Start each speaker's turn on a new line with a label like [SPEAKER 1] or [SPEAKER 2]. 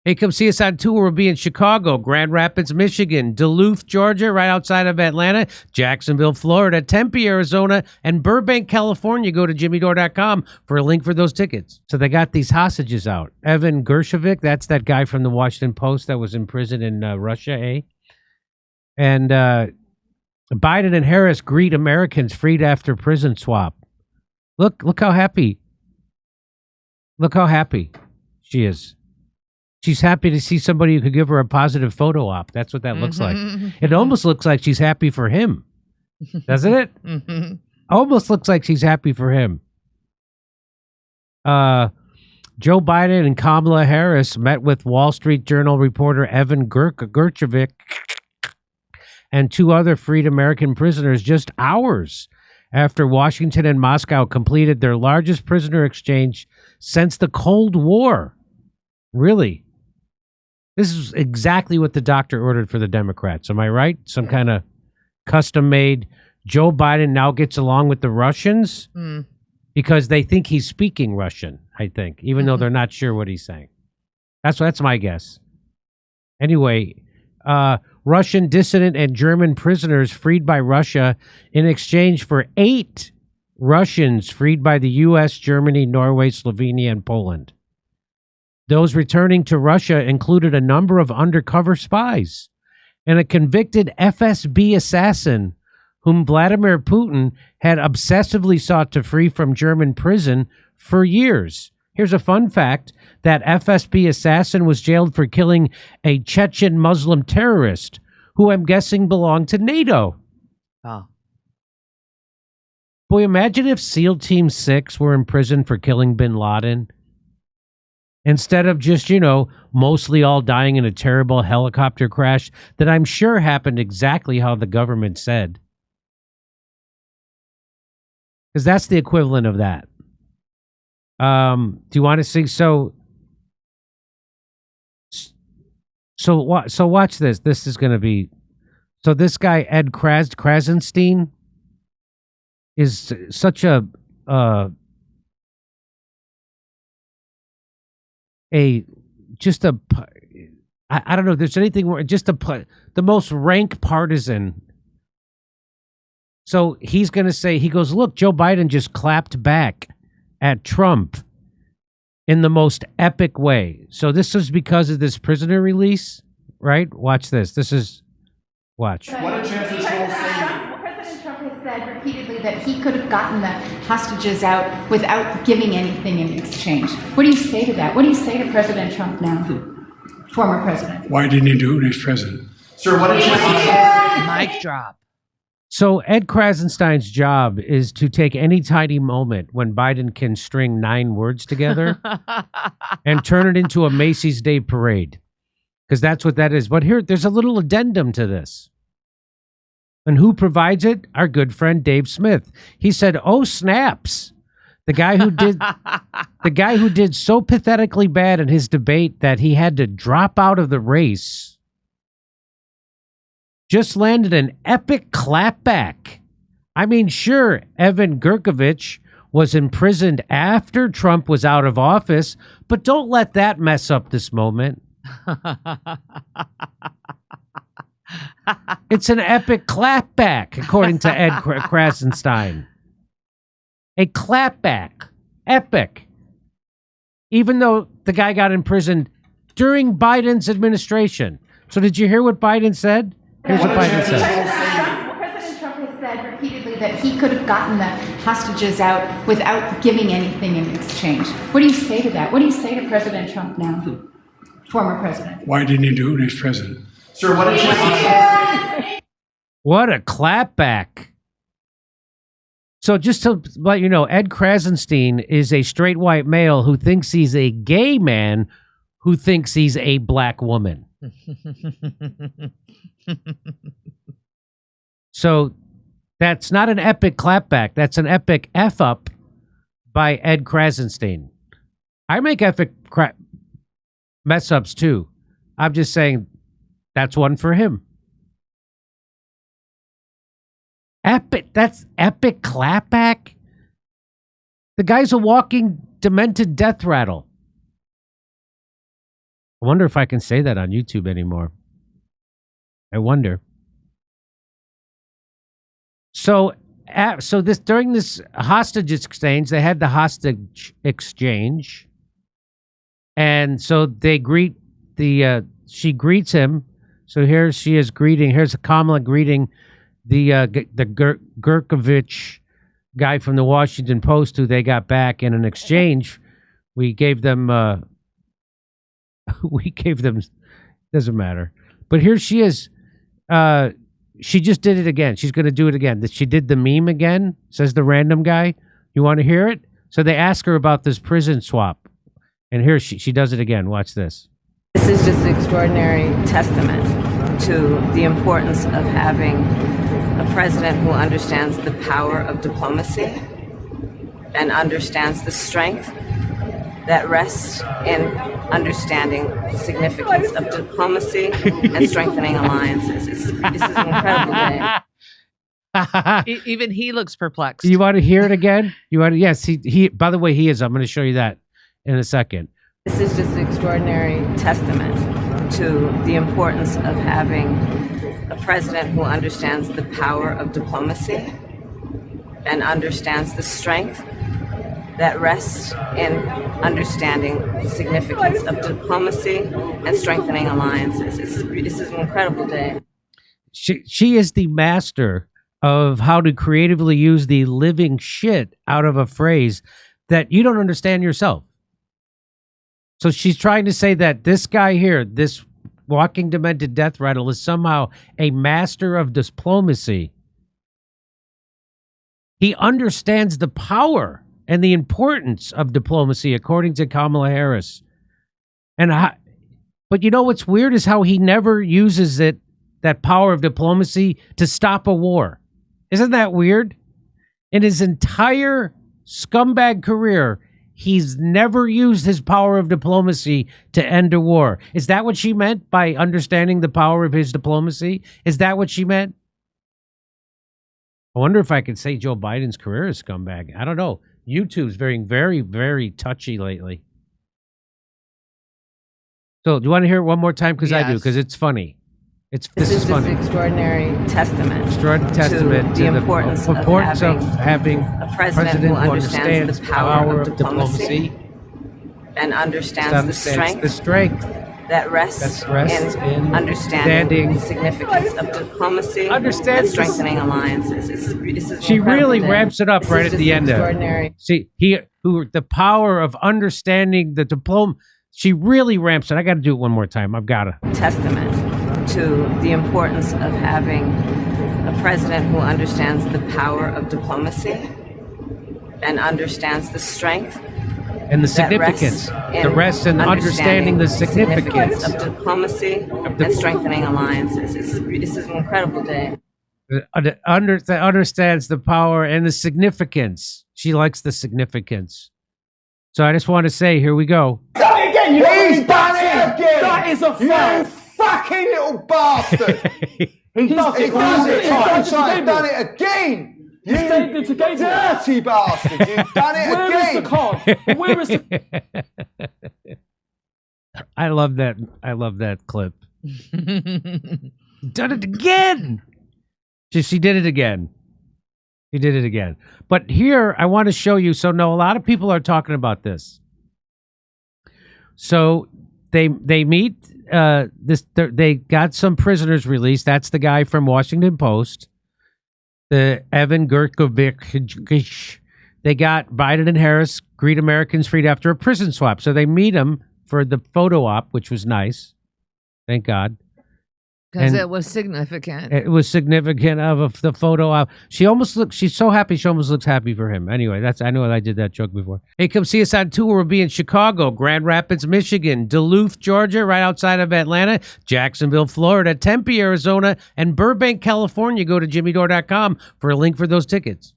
[SPEAKER 1] Hey, come see us on tour. We'll be in Chicago, Grand Rapids, Michigan, Duluth, Georgia, right outside of Atlanta, Jacksonville, Florida, Tempe, Arizona, and Burbank, California. Go to jimmydore.com for a link for those tickets. So they got these hostages out. Evan Gershkovich, that's that guy from the Washington Post that was in prison in Russia, eh? And Biden and Harris greet Americans freed after prison swap. Look how happy. Look how happy she is. She's happy to see somebody who could give her a positive photo op. That's what that looks like. It almost looks like she's happy for him. Doesn't it? Almost looks like she's happy for him. Joe Biden and Kamala Harris met with Wall Street Journal reporter Evan Gershkovich and two other freed American prisoners just hours after Washington and Moscow completed their largest prisoner exchange since the Cold War. Really? This is exactly what the doctor ordered for the Democrats. Am I right? Some kind of custom-made. Joe Biden now gets along with the Russians because they think he's speaking Russian, I think, even though they're not sure what he's saying. That's my guess. Anyway, Russian dissident and German prisoners freed by Russia in exchange for 8 Russians freed by the U.S., Germany, Norway, Slovenia, and Poland. Those returning to Russia included a number of undercover spies and a convicted FSB assassin whom Vladimir Putin had obsessively sought to free from German prison for years. Here's a fun fact. That FSB assassin was jailed for killing a Chechen Muslim terrorist who I'm guessing belonged to NATO.
[SPEAKER 2] Oh.
[SPEAKER 1] Boy, imagine if SEAL Team 6 were in prison for killing bin Laden. Instead of just, mostly all dying in a terrible helicopter crash that I'm sure happened exactly how the government said. Because that's the equivalent of that. Do you want to see? So watch this. This is going to be... So this guy, Ed Krasenstein, is such I don't know if there's anything more, the most rank partisan. So he's going to say, he goes, look, Joe Biden just clapped back at Trump in the most epic way. So this is because of this prisoner release, right? Watch this. Watch.
[SPEAKER 3] What a chance this whole thing. President Trump has said repeatedly that he could have gotten the hostages out without giving anything in exchange. What do you say to that? What do you say to President Trump now, former president?
[SPEAKER 4] Why didn't he do it when he's president?
[SPEAKER 3] Sir, what a chance.
[SPEAKER 2] Mic drop.
[SPEAKER 1] So Ed Krasenstein's job is to take any tiny moment when Biden can string 9 words together and turn it into a Macy's Day Parade. Because that's what that is. But here, there's a little addendum to this. And who provides it? Our good friend Dave Smith. He said, "Oh snaps! The guy who did so pathetically bad in his debate that he had to drop out of the race, just landed an epic clapback. I mean, sure, Evan Gershkovich was imprisoned after Trump was out of office, but don't let that mess up this moment." It's an epic clapback, according to Ed Krasenstein. A clapback. Epic. Even though the guy got imprisoned during Biden's administration. So did you hear what Biden said? Here's what Biden said.
[SPEAKER 3] President Trump has said repeatedly that he could have gotten the hostages out without giving anything in exchange. What do you say to that? What do you say to President Trump now, former president?
[SPEAKER 4] Why didn't he do it when he's president?
[SPEAKER 3] Sir, what a chance.
[SPEAKER 1] What a clapback. So just to let you know, Ed Krasenstein is a straight white male who thinks he's a gay man who thinks he's a black woman. So that's not an epic clapback. That's an epic F-up by Ed Krasenstein. I make epic mess-ups too. I'm just saying that's one for him. Epic. That's epic clapback. The guy's a walking demented death rattle. I wonder if I can say that on YouTube anymore. I wonder. So during this hostage exchange, they had the hostage exchange, and so they greet she greets him. So here she is greeting. Here's Kamala greeting the Gurkovich guy from the Washington Post, who they got back in an exchange. We gave them. Doesn't matter. But here she is. She just did it again. She's going to do it again. She did the meme again, says the random guy. You want to hear it? So they ask her about this prison swap. And here she does it again. Watch this.
[SPEAKER 2] This is just an extraordinary testament to the importance of having a president who understands the power of diplomacy and understands the strength that rests in understanding the significance of diplomacy and strengthening alliances. This is an incredible day.
[SPEAKER 5] Even he looks perplexed.
[SPEAKER 1] You want to hear it again? Yes, he by the way, he is. I'm going to show you that in a second.
[SPEAKER 2] This is just an extraordinary testament to the importance of having a president who understands the power of diplomacy and understands the strength that rests in understanding the significance of diplomacy and strengthening alliances. This is an incredible day.
[SPEAKER 1] She is the master of how to creatively use the living shit out of a phrase that you don't understand yourself. So she's trying to say that this guy here, this walking demented death rattle, is somehow a master of diplomacy. He understands the power and the importance of diplomacy, according to Kamala Harris. But you know what's weird is how he never uses that power of diplomacy, to stop a war. Isn't that weird? In his entire scumbag career, he's never used his power of diplomacy to end a war. Is that what she meant by understanding the power of his diplomacy? Is that what she meant? I wonder if I could say Joe Biden's career is scumbag. I don't know. YouTube's very, very, very touchy lately. So do you want to hear it one more time? Because I do, because it's funny. This is funny.
[SPEAKER 2] Just an extraordinary testament,
[SPEAKER 1] to the importance of having
[SPEAKER 2] a president who understands the power of diplomacy and understands the strength that rests in understanding the significance of diplomacy and strengthening alliances.
[SPEAKER 1] She really ramps it up right at the end there. See, the power of understanding the diploma. She really ramps it. I got to do it one more time. I've got to.
[SPEAKER 2] Testament to the importance of having a president who understands the power of diplomacy and understands the strength
[SPEAKER 1] and the significance, the rest and understanding the significance
[SPEAKER 2] of diplomacy and strengthening alliances. This is an incredible day.
[SPEAKER 1] That understands the power and the significance. She likes the significance. So I just want to say, here we go.
[SPEAKER 6] Done it again! He's done it again! That is a fact! You fucking little bastard! He does it done it again! You dirty bastard! You've done it again! Where is the card? Where is the...
[SPEAKER 1] I love that clip. Done it again! She did it again. He did it again. But here, I want to show you. So, no, a lot of people are talking about this. So, they meet. They got some prisoners released. That's the guy from Washington Post, the Evan Gurkovich. They got Biden and Harris greet Americans freed after a prison swap. So they meet him for the photo op, which was nice. Thank God.
[SPEAKER 5] Because it was significant.
[SPEAKER 1] It was significant of the photo op. She's so happy. She almost looks happy for him. Anyway, I know I did that joke before. Hey, come see us on tour. We'll be in Chicago, Grand Rapids, Michigan, Duluth, Georgia, right outside of Atlanta, Jacksonville, Florida, Tempe, Arizona, and Burbank, California. Go to jimmydore.com for a link for those tickets.